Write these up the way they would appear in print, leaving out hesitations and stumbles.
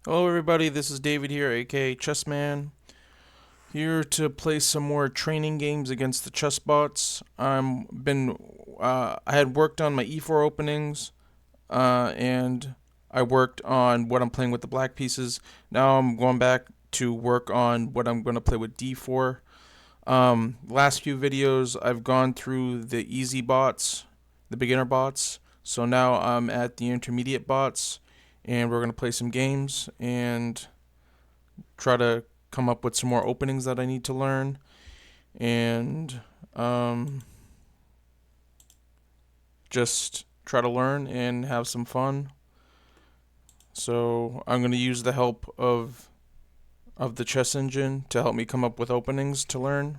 Hello everybody, this is David here, aka Chessman, here to play some more training games against the chess bots. I had worked on my e4 openings, and I worked on what I'm playing with the black pieces. Now I'm going back to work on what I'm going to play with d4. Last few videos I've gone through the easy bots, the beginner bots. So now I'm at the intermediate bots, and we're going to play some games and try to come up with some more openings that I need to learn, and just try to learn and have some fun. So I'm going to use the help of the chess engine to help me come up with openings to learn.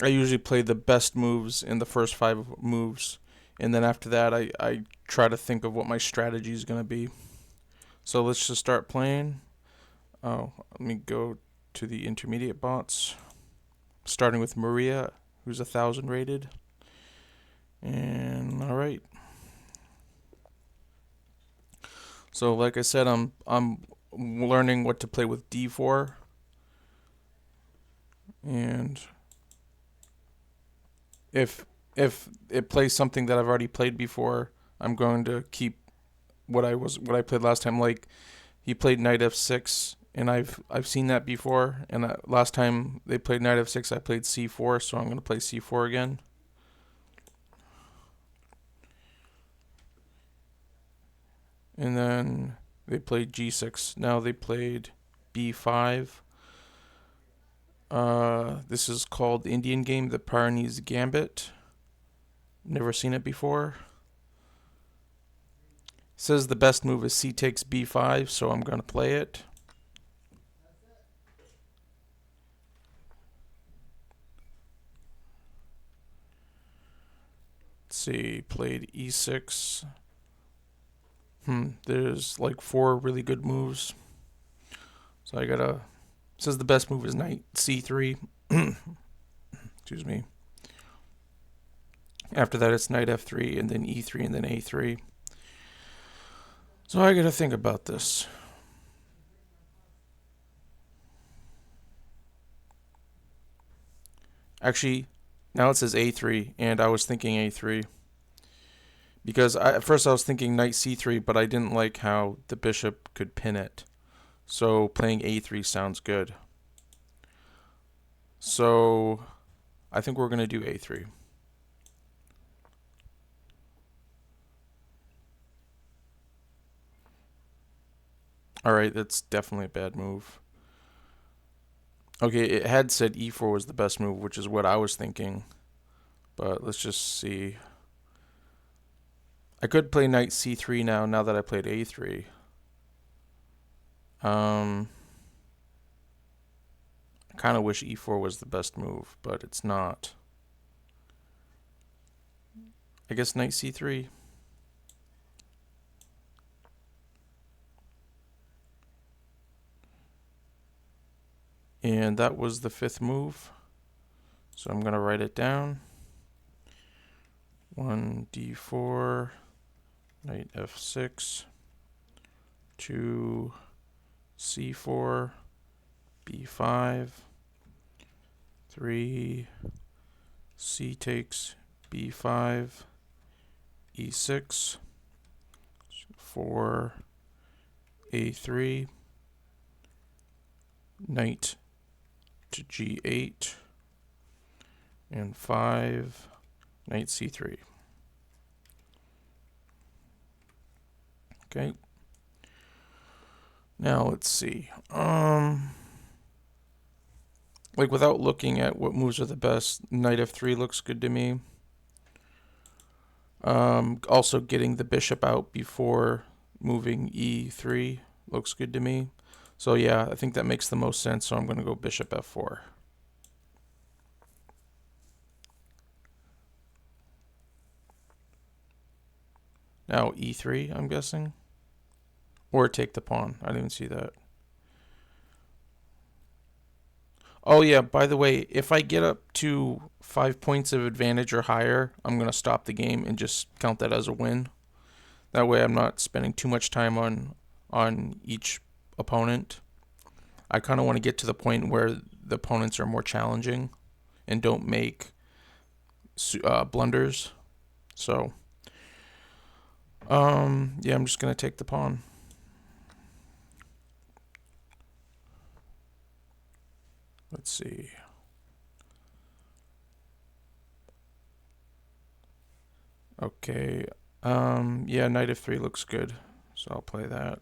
I usually play the best moves in the first 5 moves, and then after that I try to think of what my strategy is going to be. So let's just start playing. Oh, let me go to the intermediate bots, starting with Maria, who's 1,000 rated. And all right. So like I said, I'm learning what to play with d4, and if it plays something that I've already played before, I'm going to keep what I played last time. Like he played knight f6, and I've seen that before. And last time they played knight f6, I played c4, so I'm going to play c4 again. And then they played g6. Now they played b5. This is called the Indian game, the Pyrenees Gambit. Never seen it before. It says the best move is c takes b5, so I'm going to play it. Let's see, played e6. There's like 4 really good moves. So I gotta. It says the best move is knight c3. Excuse me. After that, it's knight f3, and then e3, and then a3. So I gotta think about this. Actually, now it says a3, and I was thinking a3. Because at first I was thinking knight c3, but I didn't like how the bishop could pin it. So playing a3 sounds good. So I think we're going to do a3. Alright, that's definitely a bad move. Okay, it had said e4 was the best move, which is what I was thinking. But let's just see. I could play knight c3 now that I played a3. I kind of wish e4 was the best move, but it's not. I guess knight c3. And that was the 5th move. So I'm going to write it down. 1 d4, knight f6, 2 c4, b5, 3 c takes b5, e6, 4 a3, knight to g8, and 5 knight c3. Okay. Now let's see. Like without looking at what moves are the best, knight f3 looks good to me. Also getting the bishop out before moving e3 looks good to me. So yeah, I think that makes the most sense, so I'm going to go bishop f4. Now e3, I'm guessing. Or take the pawn. I didn't even see that. Oh yeah, by the way, if I get up to 5 points of advantage or higher, I'm going to stop the game and just count that as a win. That way I'm not spending too much time on on each opponent. I kind of want to get to the point where the opponents are more challenging and don't make blunders. So, yeah, I'm just going to take the pawn. Let's see. Okay. Yeah, knight f3 looks good. So I'll play that.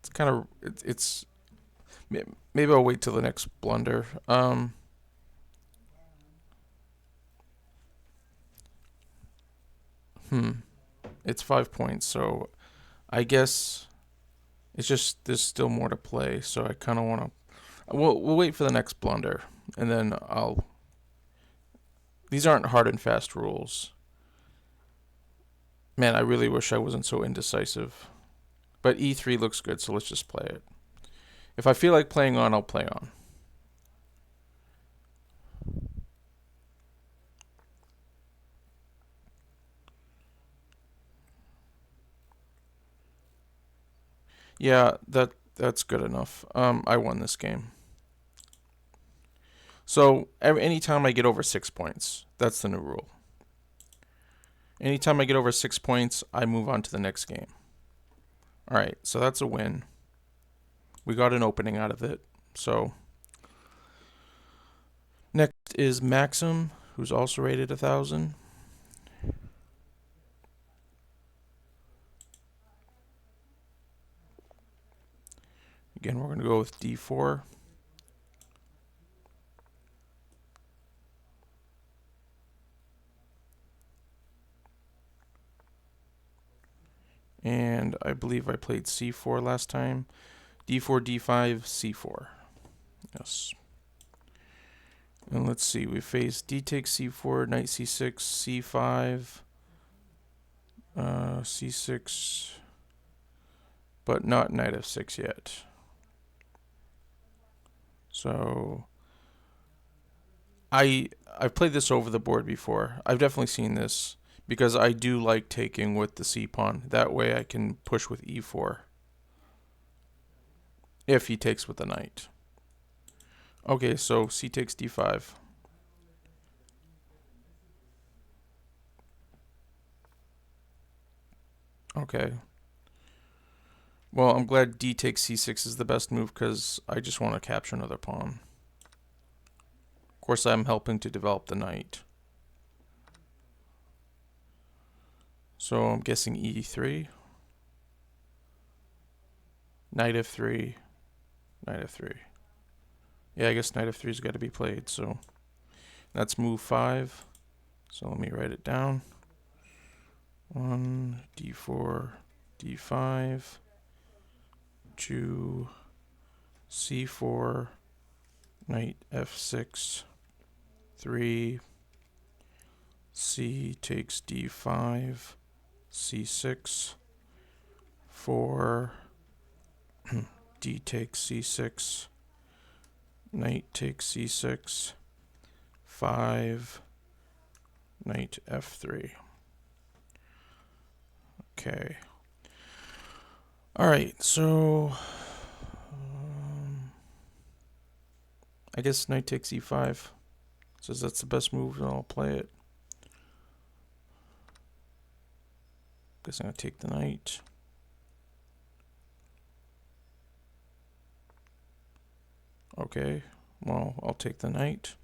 It's kind of, it's maybe I'll wait till the next blunder. It's 5 points, so I guess it's just there's still more to play. So I kind of want to. We'll wait for the next blunder, and then I'll. These aren't hard and fast rules. Man, I really wish I wasn't so indecisive. But e3 looks good, so let's just play it. If I feel like playing on, I'll play on. Yeah, that's good enough. I won this game. So anytime I get over 6 points, that's the new rule. Anytime I get over 6 points, I move on to the next game. All right, so that's a win. We got an opening out of it. So next is Maxim, who's also rated 1,000. Again, we're going to go with d4. And I believe I played c4 last time. d4, d5, c4. Yes. And let's see, we face d takes c4, knight c6, c5, c6, but not knight f6 yet. So I've played this over the board before. I've definitely seen this because I do like taking with the c pawn. That way I can push with e4 if he takes with the knight. Okay, so c takes d5. Okay. Well, I'm glad d takes c6 is the best move because I just want to capture another pawn. Of course, I'm helping to develop the knight. So I'm guessing e3. Knight f3. Knight f3. Yeah, I guess knight f3's got to be played. So that's move 5. So let me write it down. 1, d4, d5, 2, c4, knight f6, 3, c takes d5, c6, 4, d takes c6, knight takes c6, 5, knight f3. Okay. All right, so I guess knight takes e5. Says that's the best move, and I'll play it. Guess I'm gonna take the knight. Okay, well, I'll take the knight.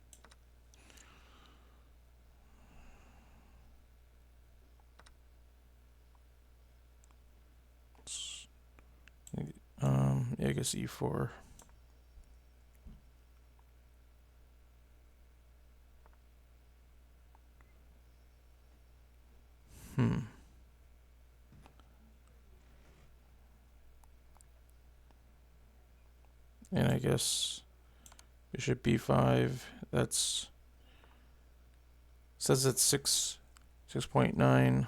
Yeah, I guess e4. And I guess bishop b5. That's says it's 6.9.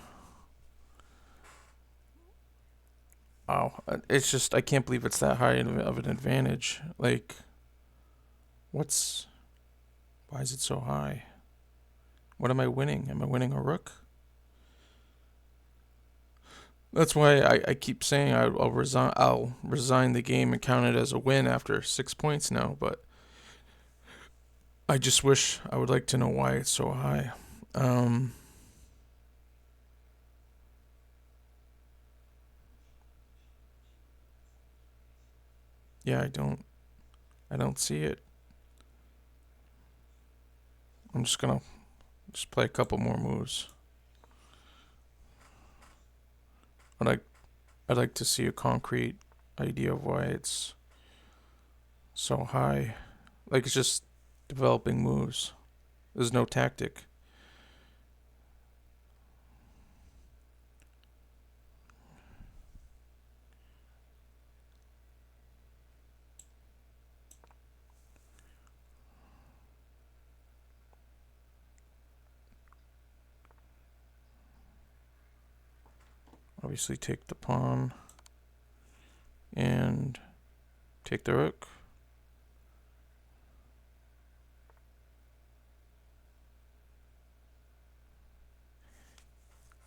Wow, it's just I can't believe it's that high of an advantage. Like, why is it so high? What am I winning? Am I winning a rook? That's why I keep saying I'll resign the game and count it as a win after 6 points now. But I just wish I would like to know why it's so high. Yeah, I don't see it. I'm just gonna play a couple more moves. I'd like to see a concrete idea of why it's so high. Like, it's just developing moves. There's no tactic. Obviously take the pawn and take the rook.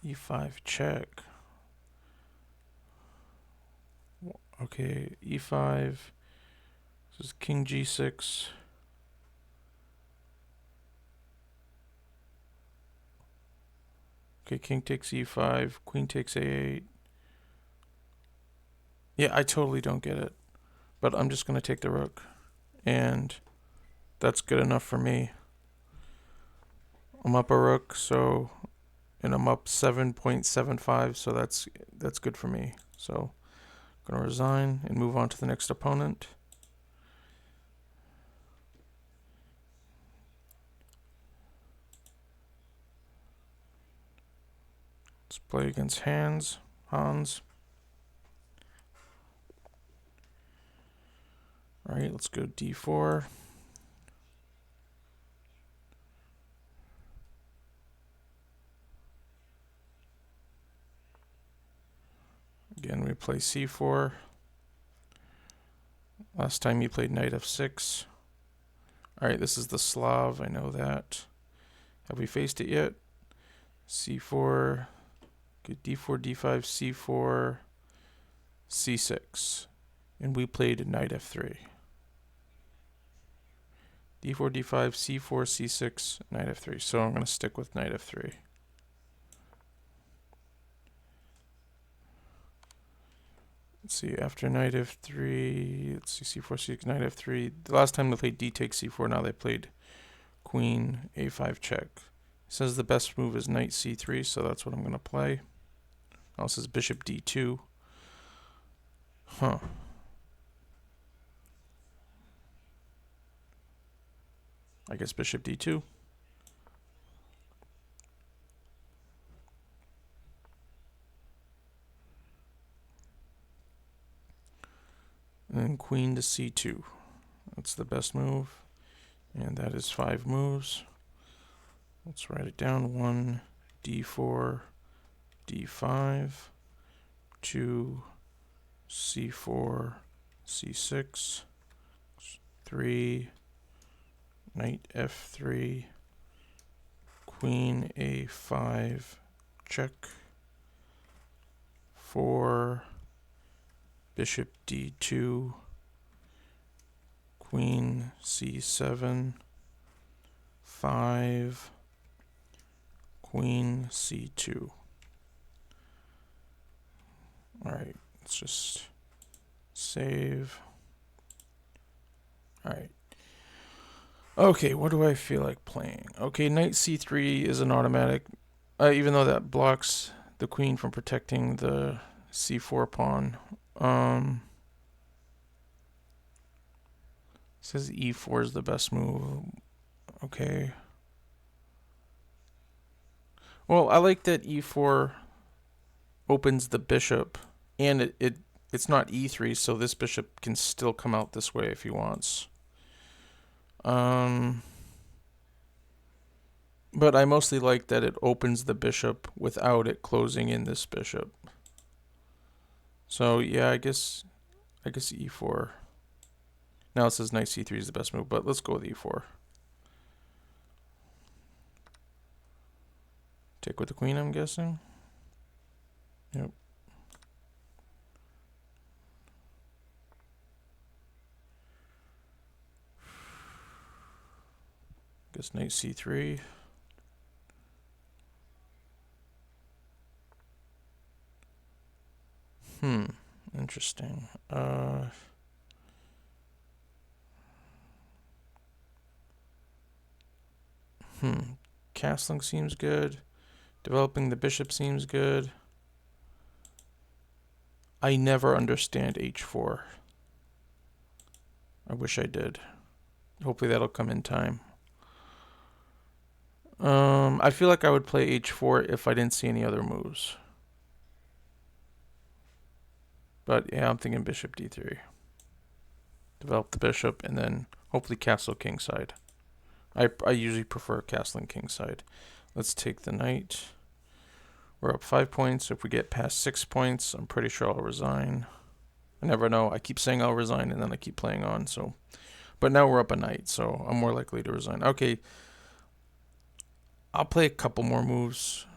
E5 check. Okay, E5. This is king G6. Okay, king takes E5, queen takes A8. Yeah, I totally don't get it. But I'm just going to take the rook. And that's good enough for me. I'm up a rook, and I'm up 7.75, so that's good for me. So I'm going to resign and move on to the next opponent. Let's play against Hans. Alright, let's go D4. Again, we play C4. Last time you played knight F6. Alright, this is the Slav, I know that. Have we faced it yet? C4, good D4, D5, C4, C6. And we played knight F3. D4, D5, C4, C6, knight F3. So I'm going to stick with knight F3. Let's see, after knight F3, let's see, C4, C6, knight F3. The last time they played D takes C4, now they played queen A5 check. It says the best move is knight C3, so that's what I'm going to play. Now it says bishop D2. Huh. I guess bishop D2. And then queen to C2. That's the best move. And that is 5 moves. Let's write it down. 1, D4, D5, 2, C4, C6, 3, knight F3, queen A5, check, 4, bishop D2, queen C7, 5, queen C2. Alright, let's just save. Alright. Okay, what do I feel like playing? Okay, knight C3 is an automatic, even though that blocks the queen from protecting the C4 pawn. Says E4 is the best move. Okay. Well, I like that E4 opens the bishop, and it's not E3, so this bishop can still come out this way if he wants. But I mostly like that it opens the bishop without it closing in this bishop. So yeah, I guess E4. Now it says knight C3 is the best move, but let's go with E4. Take with the queen, I'm guessing. Yep. guess knight c3. Interesting. Castling seems good. Developing the bishop seems good. I never understand h4. I wish I did. Hopefully that'll come in time. I feel like I would play h4 if I didn't see any other moves. But yeah, I'm thinking bishop d3. Develop the bishop and then hopefully castle kingside. I usually prefer castling kingside. Let's take the knight. We're up 5 points. If we get past 6 points, I'm pretty sure I'll resign. I never know. I keep saying I'll resign and then I keep playing on. So, but now we're up a knight, so I'm more likely to resign. Okay, I'll play a couple more moves.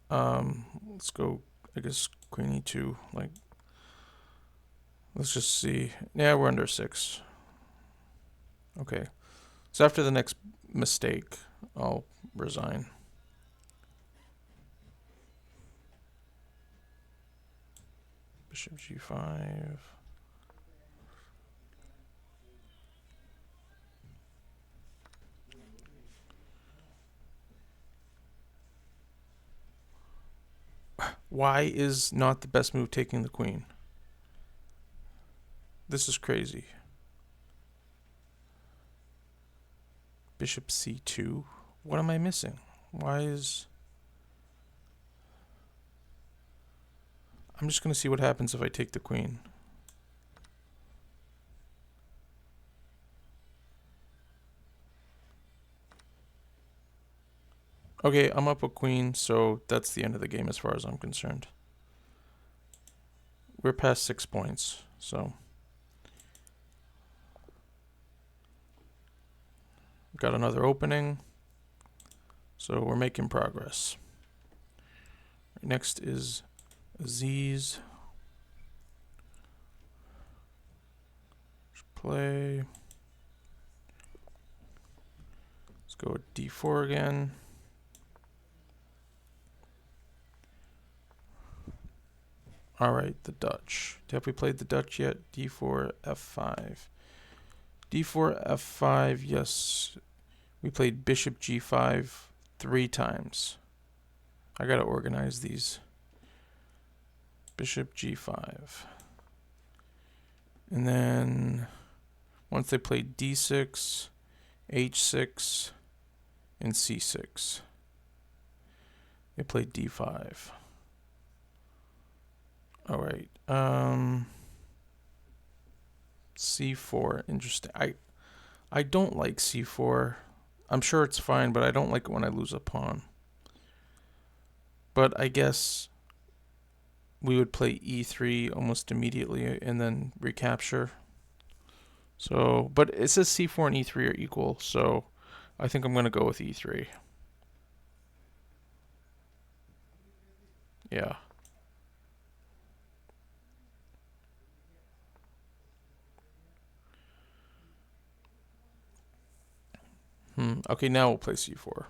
Let's go. I guess queen e2. Like, let's just see. Yeah, we're under 6. Okay, so after the next mistake, I'll resign. Bishop g5. Why is not the best move taking the queen? This is crazy. Bishop c2. What am I missing? Why is... I'm just going to see what happens if I take the queen. Okay, I'm up a queen, so that's the end of the game as far as I'm concerned. We're past 6 points, so... Got another opening, so we're making progress. Next is Aziz. Play. Let's go with d4 again. All right, the Dutch. Have we played the Dutch yet? d4, f5. d4, f5, yes. We played bishop g5 3 times. I gotta organize these. Bishop g5. And then once they played d6, h6, and c6. They played d5. All right. c4. Interesting. I don't like c4. I'm sure it's fine, but I don't like it when I lose a pawn. But I guess we would play e3 almost immediately and then recapture. So, but it says c4 and e3 are equal, so I think I'm going to go with e3. Yeah. Okay, now we'll play c4.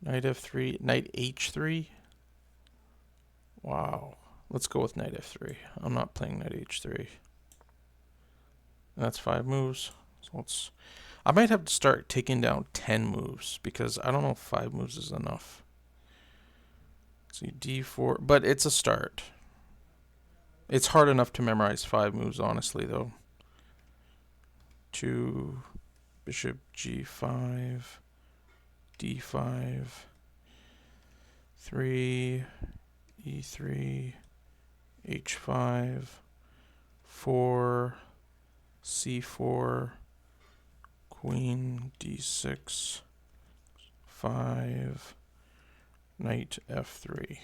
Knight f3, knight h3. Wow. Let's go with knight f3. I'm not playing knight h3. That's 5 moves. So I might have to start taking down 10 moves because I don't know if 5 moves is enough. See, d4, but it's a start. It's hard enough to memorize 5 moves, honestly, though. 2, bishop g5, d5, 3, e3, h5, 4, c4, queen d6, 5, knight f3.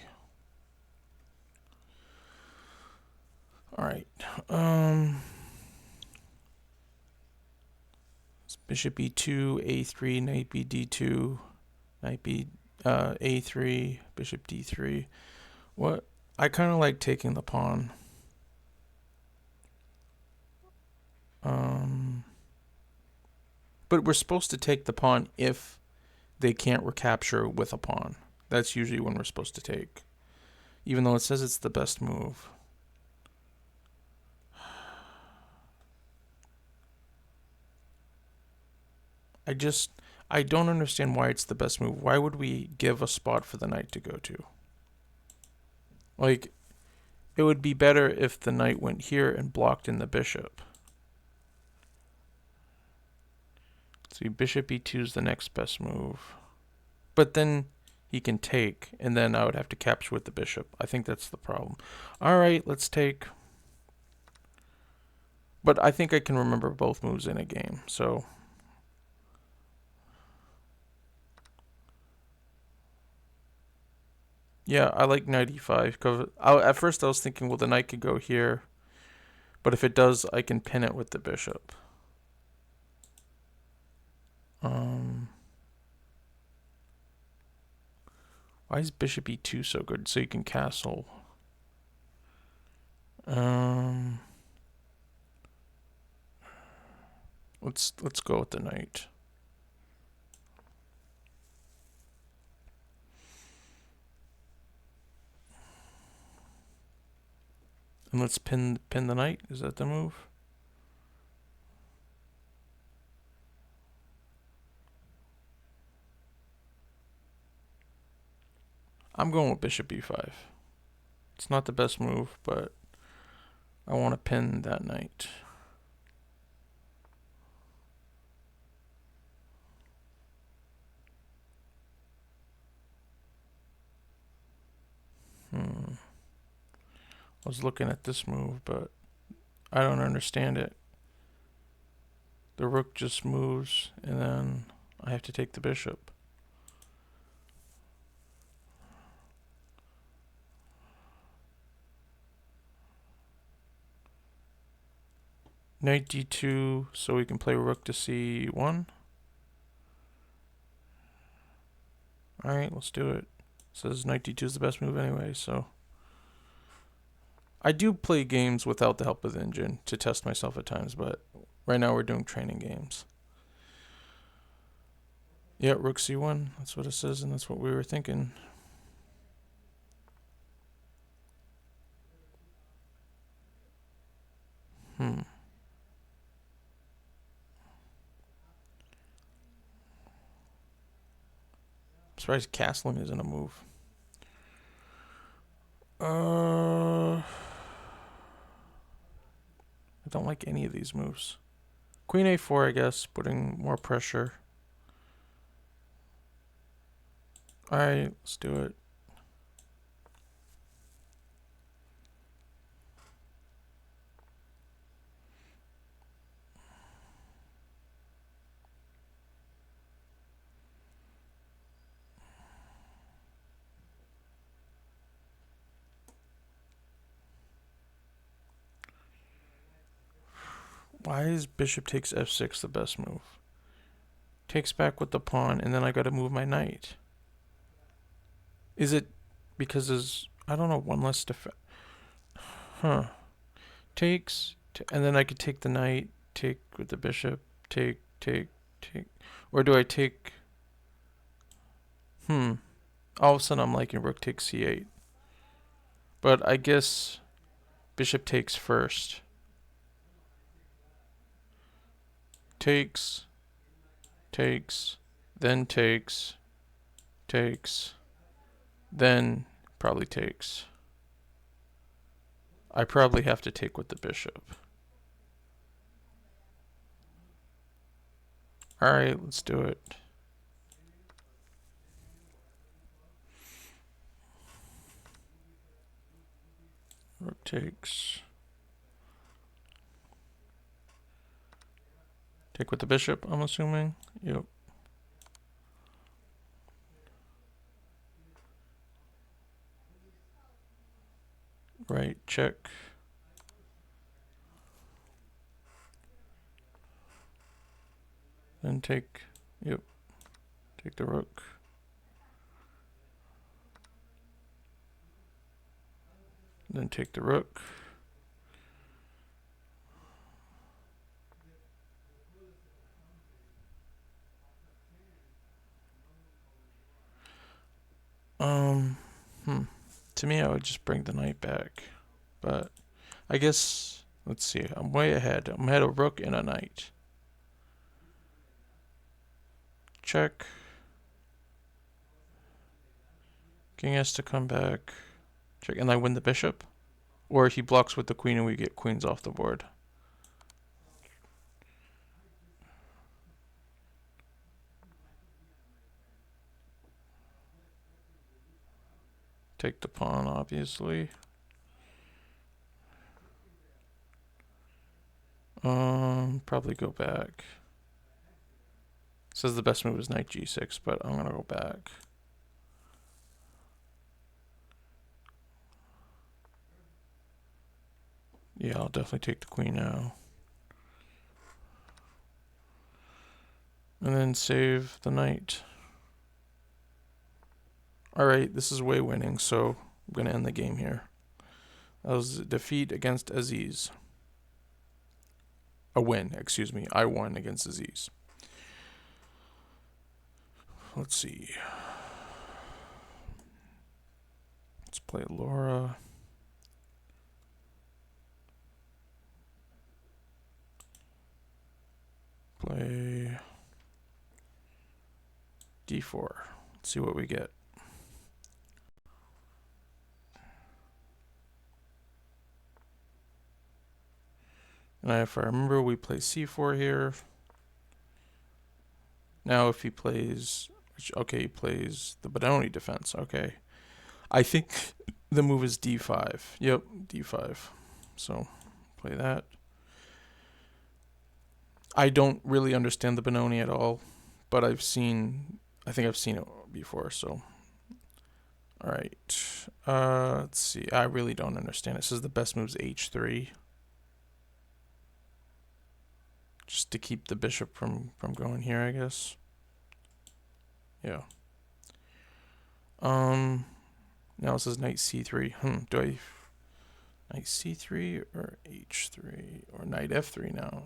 All right. Bishop e2, a3, knight b d2, knight b a3, bishop d3. What? I kind of like taking the pawn. But we're supposed to take the pawn if they can't recapture with a pawn. That's usually when we're supposed to take. Even though it says it's the best move. I don't understand why it's the best move. Why would we give a spot for the knight to go to? Like, it would be better if the knight went here and blocked in the bishop. See, bishop e2 is the next best move. But then he can take, and then I would have to capture with the bishop. I think that's the problem. All right, let's take. But I think I can remember both moves in a game, so. Yeah, I like knight e5. At first I was thinking, well, the knight could go here. But if it does, I can pin it with the bishop. Why is bishop e2 so good? So you can castle. Let's go with the knight. And let's pin the knight. Is that the move? I'm going with bishop e5. It's not the best move, but I want to pin that knight. I was looking at this move, but I don't understand it. The rook just moves, and then I have to take the bishop. Knight d2, so we can play rook to c1. Alright, let's do it. It says knight d2 is the best move anyway, so. I do play games without the help of the engine to test myself at times, but right now we're doing training games. Yeah, rook c1, that's what it says, and that's what we were thinking. I'm surprised castling isn't a move. I don't like any of these moves. Queen a4, I guess, putting more pressure. Alright, let's do it. Why is bishop takes f6 the best move? Takes back with the pawn, and then I gotta move my knight. Is it because there's, I don't know, one less defense? Takes, and then I could take the knight, take with the bishop, take. Or do I take... All of a sudden I'm liking rook takes c8. But I guess bishop takes first. Takes, then takes, then probably takes. I probably have to take with the bishop. Alright, let's do it. Rook takes. Take with the bishop, I'm assuming. Yep. Right, check. Then take, take the rook. Then take the rook. Um, To me, I would just bring the knight back. But I guess, let's see, I'm way ahead. I'm ahead of rook and a knight. Check. King has to come back. Check, and I win the bishop. Or he blocks with the queen and we get queens off the board. Take the pawn, obviously. Probably go back. It says the best move is knight g6, but I'm gonna go back. Yeah, I'll definitely take the queen now. And then save the knight. Alright, this is way winning, so I'm gonna end the game here. That was a defeat against Aziz. A win, excuse me. I won against Aziz. Let's see. Let's play Laura. Play d4. Let's see what we get. And if I remember, we play c4 here. Now if he plays, okay, he plays the Benoni defense, okay. I think the move is d5. Yep, d5. So play that. I don't really understand the Benoni at all, but I think I've seen it before, so. Alright, let's see, I really don't understand. It says the best move is h3. Just to keep the bishop from going here, I guess. Yeah. Now it says knight c3. Do I knight c3 or h3 or knight f3 now?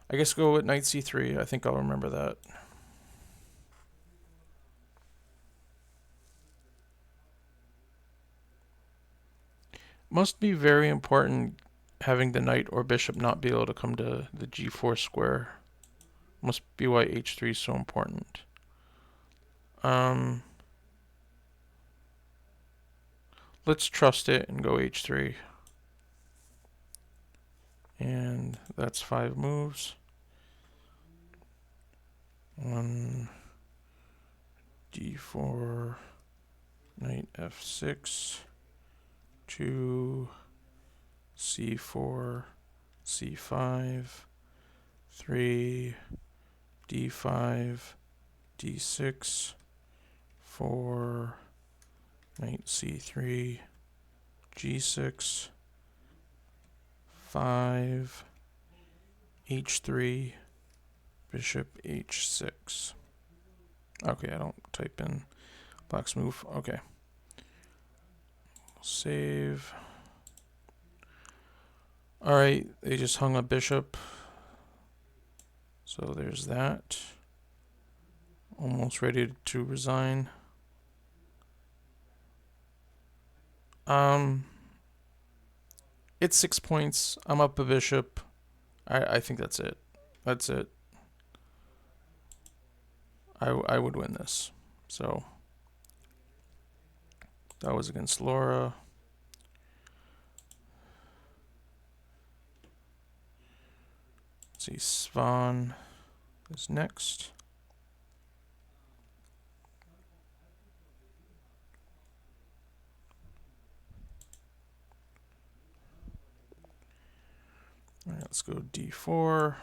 I guess go with knight c3. I think I'll remember that. Must be very important having the knight or bishop not be able to come to the g4 square. Must be why h3 is so important. Let's trust it and go h3. And that's 5 moves. 1, d4, knight f6, 2, c4, c5, 3, d5, d6, 4, knight c3, g6, 5, h3, bishop h6. Okay, I don't type in black's move. Okay. Save. Alright, they just hung a bishop. So there's that. Almost ready to resign. It's 6 points. I'm up a bishop. I think that's it. That's it. I would win this. So that was against Laura. Let's see, Svan is next. All right, let's go d4.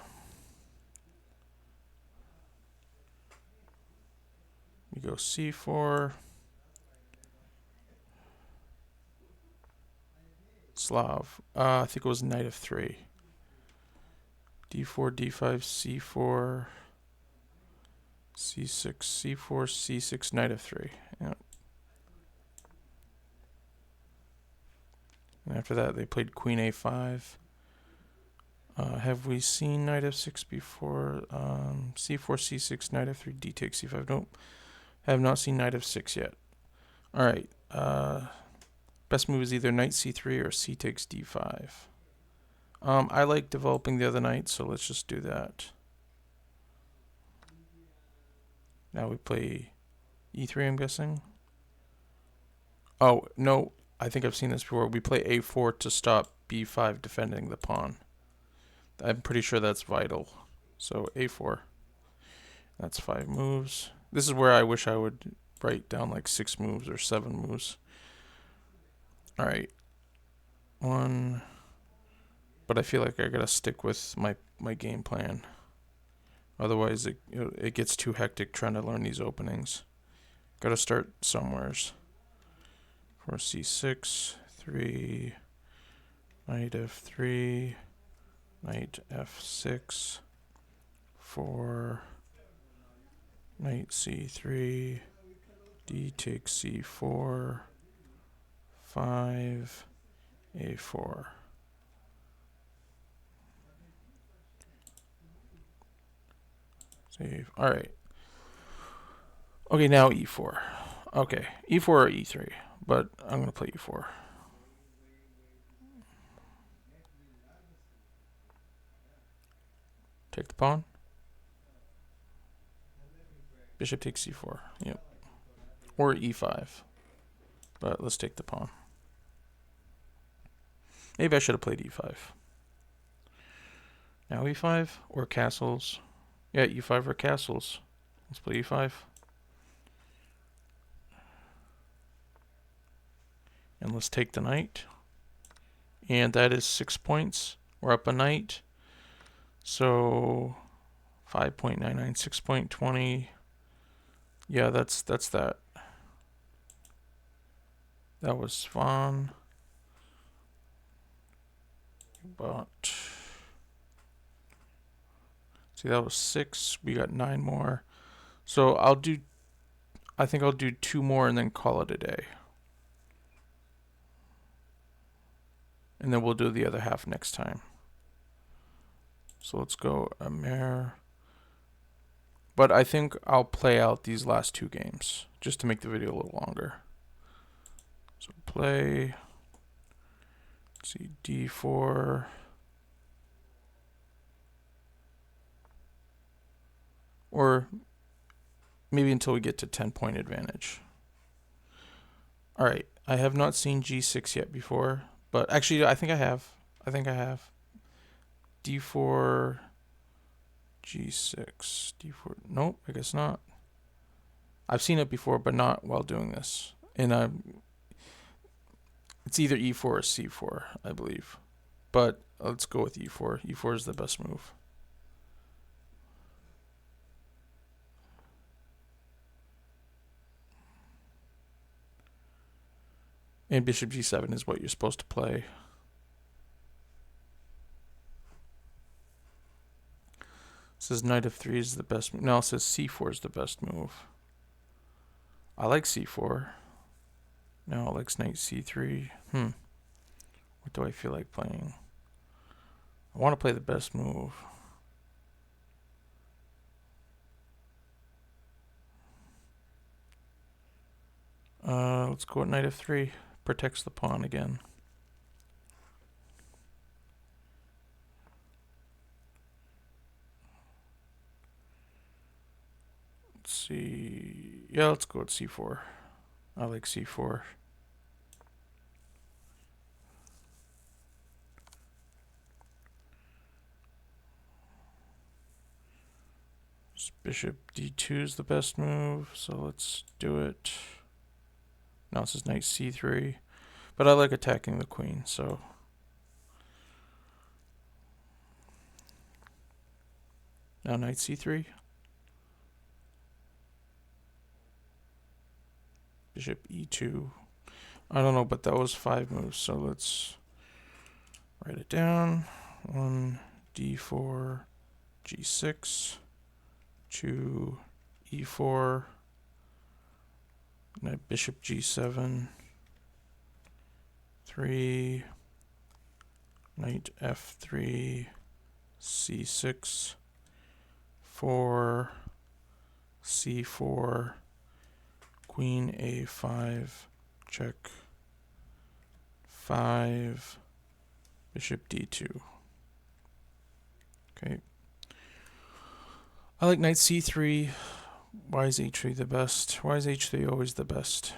We go c4. Slav. I think it was knight of 3. d4, d5, c4, c6, c4, c6, knight of 3. Yeah. And after that, they played queen a5. Have we seen knight f6 before? C4, c6, knight f3, d takes c5. Nope. Have not seen knight f6 yet. All right. Best move is either knight c3 or c takes d5. I like developing the other knight, so let's just do that. Now we play e3, I'm guessing. Oh, no. I think I've seen this before. We play a4 to stop b5 defending the pawn. I'm pretty sure that's vital. So a4. That's 5 moves. This is where I wish I would write down like 6 moves or 7 moves. All right. 1. But I feel like I gotta stick with my game plan. Otherwise, it gets too hectic trying to learn these openings. Gotta start somewheres. For c6, 3, knight f3, knight f6, 4, knight c3, d takes c4, 5, a4. Save. All right. Okay, now e4. Okay, e4 or e3, but I'm going to play e4. Take the pawn. Bishop takes c4. Yep. Or e5. But let's take the pawn. Maybe I should have played e5. Now e5 or castles. Yeah, e5 or castles. Let's play e5. And let's take the knight. And that is 6 points. We're up a knight. So 5.99, 6.20. Yeah, that's that. That was fun. But see, that was 6. We got 9 more. So I think I'll do 2 more and then call it a day. And then we'll do the other half next time. So let's go a mare. But I think I'll play out these last 2 games just to make the video a little longer. So play. Let's see, d4. Or maybe until we get to 10-point advantage. All right, I have not seen g6 yet before, but actually I think I have. d4, g6, d4. Nope, I guess not. I've seen it before, but not while doing this. And it's either e4 or c4, I believe. But let's go with e4. e4 is the best move. And bishop g7 is what you're supposed to play. It says knight f3 is the best move. No, it says c4 is the best move. I like c4. Now it likes knight c3. What do I feel like playing? I want to play the best move. Let's go with knight f3. Protects the pawn again. Let's see. Yeah, let's go with c4. I like c4. Bishop d2 is the best move, so let's do it. Now this is knight c3, but I like attacking the queen, so now knight c3. Bishop e2. I don't know, but that was 5 moves, so let's write it down. 1, d4, g6, 2, e4, knight bishop g7, 3, Knight f3, c6, 4, c4, queen a5, check, 5, bishop d2. Okay. I like knight c3. Why is h3 the best? Why is h3 always the best?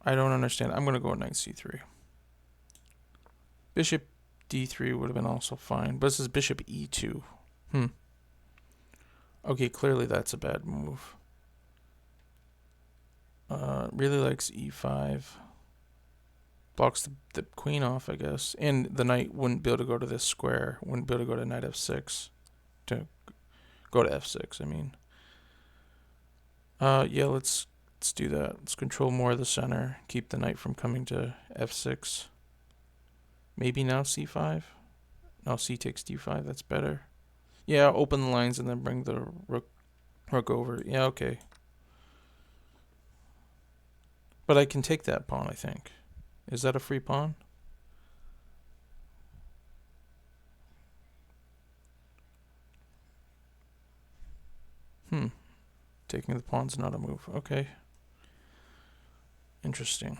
I don't understand. I'm going to go with knight c3. Bishop d3 would have been also fine. But this is bishop e2. Okay, clearly that's a bad move. Really likes e5. Blocks the queen off, I guess. And the knight wouldn't be able to go to this square. Wouldn't be able to go to knight f6. To go to f6, I mean. Yeah, let's do that. Let's control more of the center. Keep the knight from coming to f6. Maybe now c5. Now c takes d5. That's better. Yeah, open the lines and then bring the rook over. Yeah, okay. But I can take that pawn, I think. Is that a free pawn? Taking the pawn's not a move. Okay. Interesting.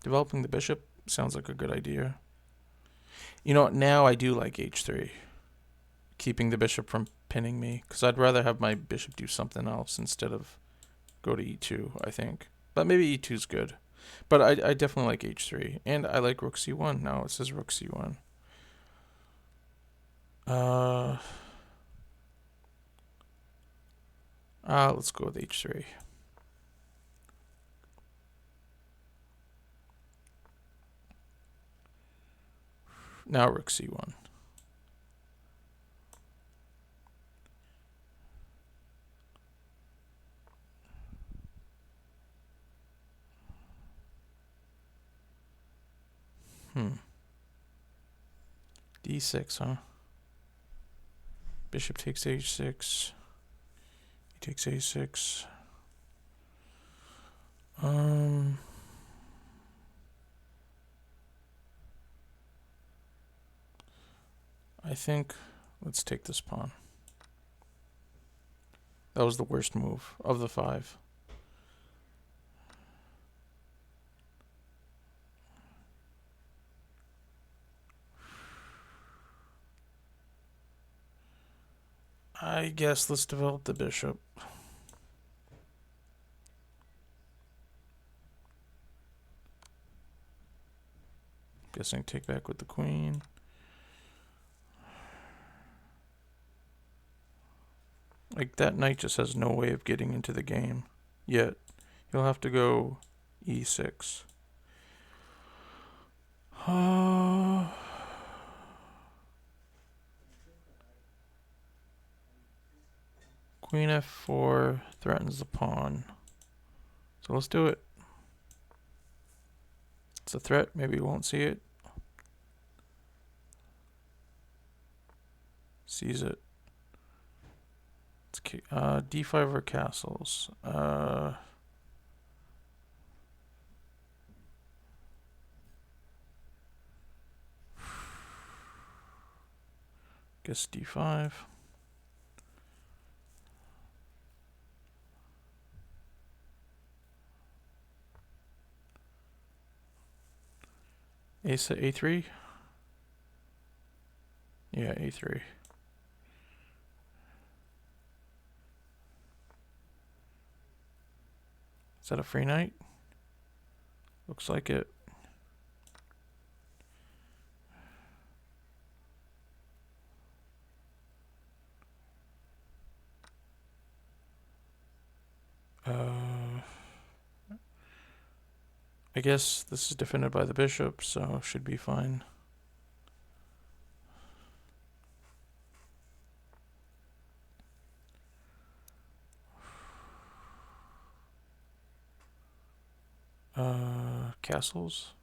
Developing the bishop sounds like a good idea. You know what? Now I do like h3. Keeping the bishop from pinning me. Because I'd rather have my bishop do something else instead of go to e2, I think. But maybe e2 is good. But I definitely like h3. And I like rook c1. Now it says rook c1. Let's go with h3. Now rook c1. d6, huh? Bishop takes h6. He takes a6. I think let's take this pawn. That was the worst move of the 5. I guess let's develop the bishop. Guessing take back with the queen. Like, that knight just has no way of getting into the game. Yet, you'll have to go e6. Queen f4 threatens the pawn. So let's do it. It's a threat. Maybe we won't see it. Sees it. It's d5 or castles. Guess d5. Ace at a3. Yeah, a3. Is that a free knight? Looks like it. I guess this is defended by the bishop, so should be fine. Castles.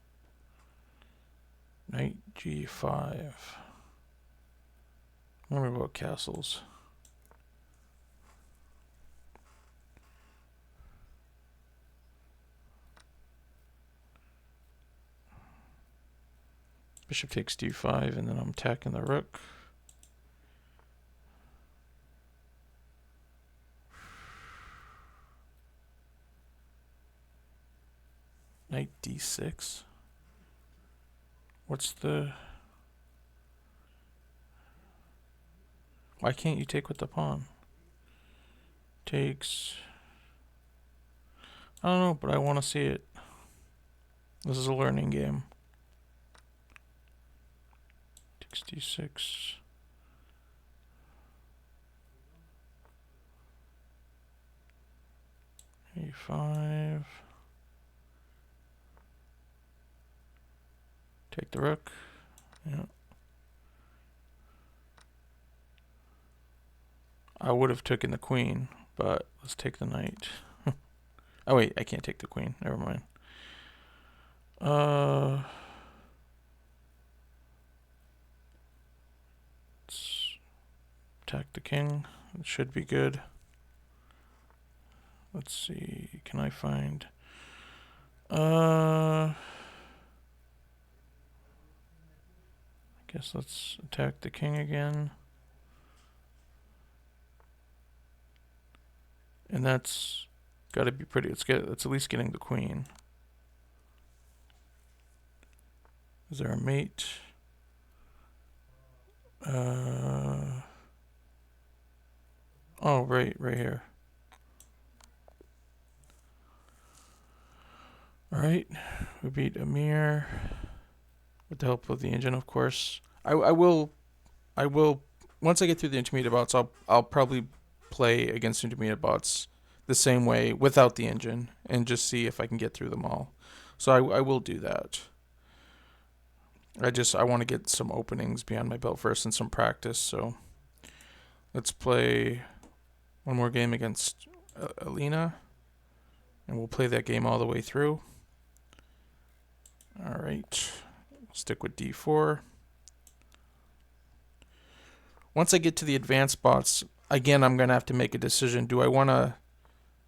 Knight g5. I'm gonna go with castles. Bishop takes d5, and then I'm attacking the rook. Knight d6. What's the... Why can't you take with the pawn? Takes... I don't know, but I want to see it. This is a learning game. Takes d6. a5. Take the rook. Yeah. I would have taken the queen, but let's take the knight. Oh wait, I can't take the queen. Never mind. Let's attack the king. It should be good. Let's see. Can I find... I guess let's attack the king again. And that's got to be pretty. It's at least getting the queen. Is there a mate? Oh, right here. All right, we beat Amir with the help of the engine, of course. I will. Once I get through the intermediate bots, I'll probably play against intermediate bots the same way without the engine and just see if I can get through them all. So I will do that. I want to get some openings behind my belt first and some practice. So let's play one more game against Alina, and we'll play that game all the way through. All right, stick with d4. Once I get to the advanced bots, again, I'm going to have to make a decision. Do I want to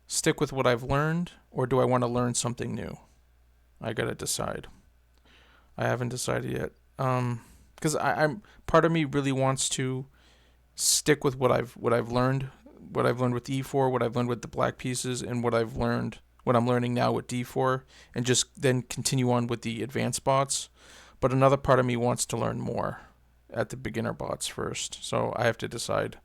stick with what I've learned, or do I want to learn something new? I got to decide. I haven't decided yet. Because I'm part of me really wants to stick with what I've learned with e4, what I've learned with the black pieces, and what I'm learning now with d4, and just then continue on with the advanced bots. But another part of me wants to learn more at the beginner bots first. So I have to decide.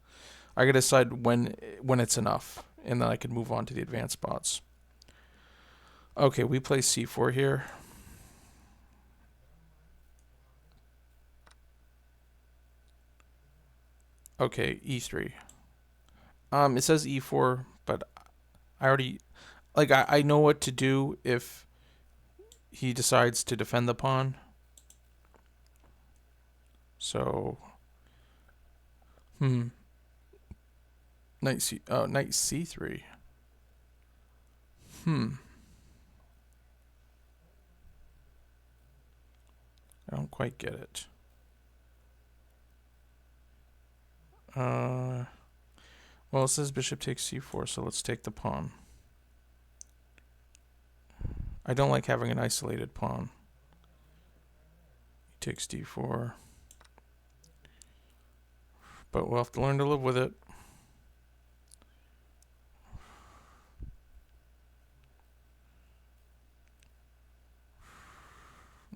I gotta decide when it's enough, and then I can move on to the advanced bots. Okay, we play c4 here. Okay, e3. It says e4, but I already I know what to do if he decides to defend the pawn. So, knight c3. I don't quite get it. Well, it says bishop takes c4, so let's take the pawn. I don't like having an isolated pawn. He takes d4. But we'll have to learn to live with it.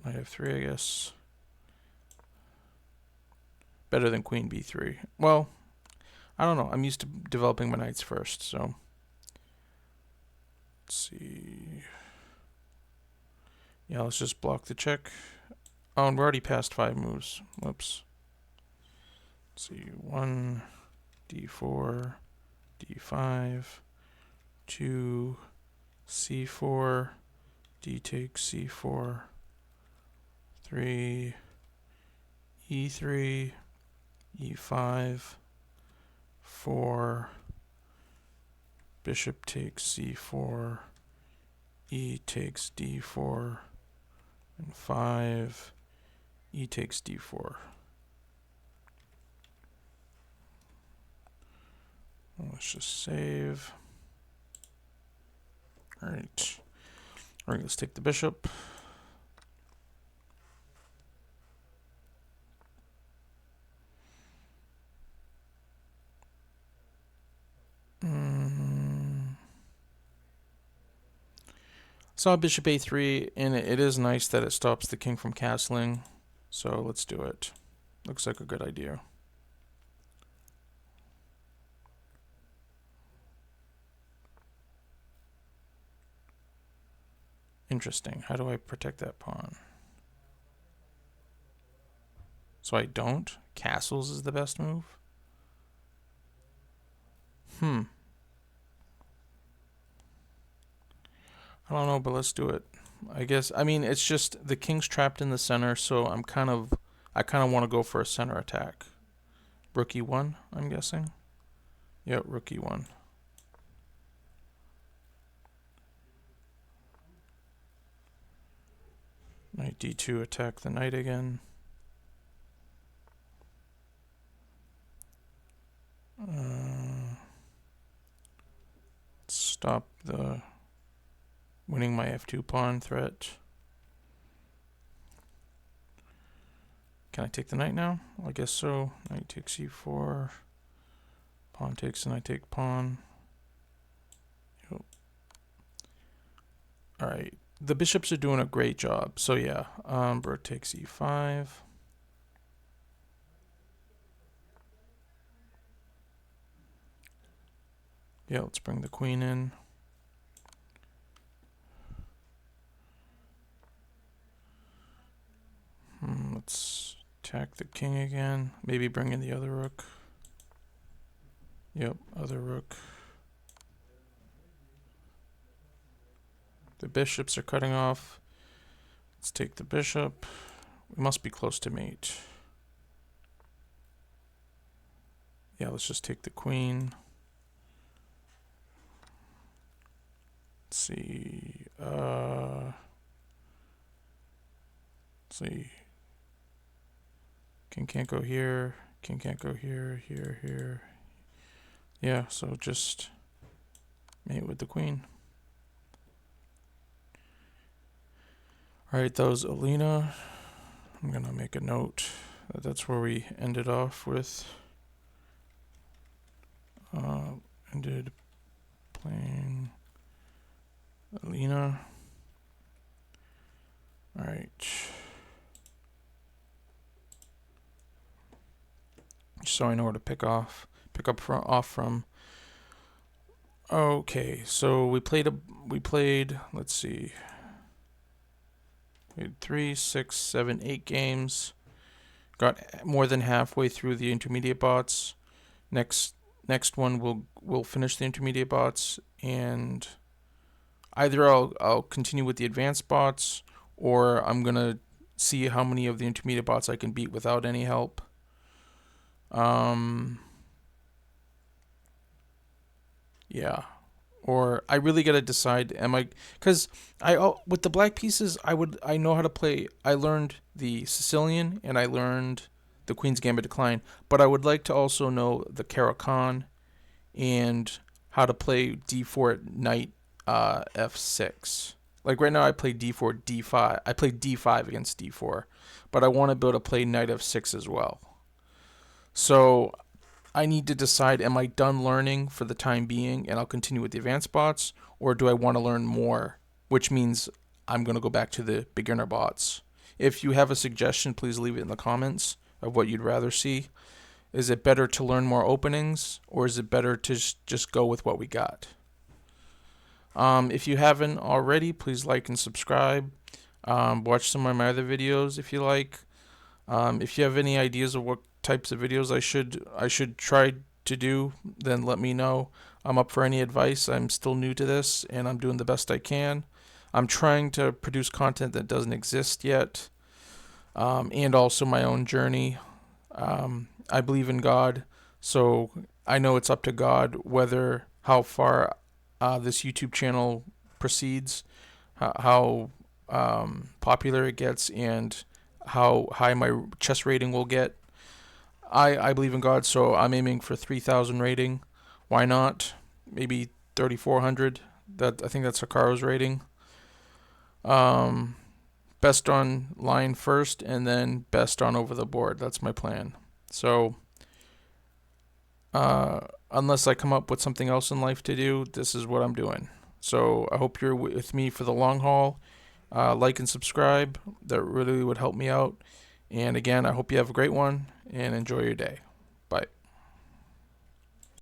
I have 3, I guess. Better than queen b3. Well, I don't know. I'm used to developing my knights first, so. Let's see. Yeah, let's just block the check. Oh, and we're already past 5 moves. Whoops. Let's see. 1, d4, d5, 2, c4, d takes c4, 3, e3, e5, 4, bishop takes c4, e takes d4, and 5, e takes d4. Let's just save. All right, let's take the bishop. Saw bishop a3, and it is nice that it stops the king from castling. So let's do it. Looks like a good idea. Interesting. How do I protect that pawn? So I don't? Castles is the best move? I don't know, but let's do it. I guess, I mean, it's just the king's trapped in the center, so I kind of want to go for a center attack. Rook e1, I'm guessing. Yep, rook e1. Knight d2, attack the knight again. Stop the winning my f2 pawn threat. Can I take the knight now? Well, I guess so. Knight takes e4. Pawn takes and I take pawn. Yep. Alright. The bishops are doing a great job. So yeah, Bird takes e5. Yeah, let's bring the queen in. Let's attack the king again. Maybe bring in the other rook. Yep, other rook. The bishops are cutting off. Let's take the bishop. We must be close to mate. Yeah, let's just take the queen. Let's see. Let's see. King can't go here. King can't go here, here, here. Yeah, so just mate with the queen. Alright, that was Alina. I'm going to make a note that that's where we ended off with. Ended playing Alina. Alright. So I know where to pick off from. Okay, so we played, let's see. We had 3, 6, 7, 8 games. Got more than halfway through the intermediate bots. Next one we'll finish the intermediate bots, and either I'll continue with the advanced bots, or I'm gonna see how many of the intermediate bots I can beat without any help. Yeah. Or I really gotta decide. Because with the black pieces, I know how to play. I learned the Sicilian and I learned the Queen's Gambit Decline, but I would like to also know the Caro-Kann and how to play d4 at knight f6. Like right now, I play d4 d5. I play d5 against d4, but I want to be able to play knight f6 as well. So I need to decide, am I done learning for the time being and I'll continue with the advanced bots, or do I want to learn more, which means I'm going to go back to the beginner bots. If you have a suggestion, please leave it in the comments of what you'd rather see. Is it better to learn more openings, or is it better to just go with what we got? If you haven't already, please like and subscribe. Watch some of my other videos if you like. If you have any ideas of what types of videos I should try to do, then let me know. I'm up for any advice. I'm still new to this and I'm doing the best I can. I'm trying to produce content that doesn't exist yet, and also my own journey. I believe in God, so I know it's up to God how far this YouTube channel proceeds, how popular it gets, and how high my chess rating will get. I believe in God, so I'm aiming for 3,000 rating. Why not? Maybe 3,400. I think that's Hikaru's rating. Best on line first, and then best on over the board. That's my plan. So, unless I come up with something else in life to do, this is what I'm doing. So I hope you're with me for the long haul. Like and subscribe. That really would help me out. And again, I hope you have a great one and enjoy your day.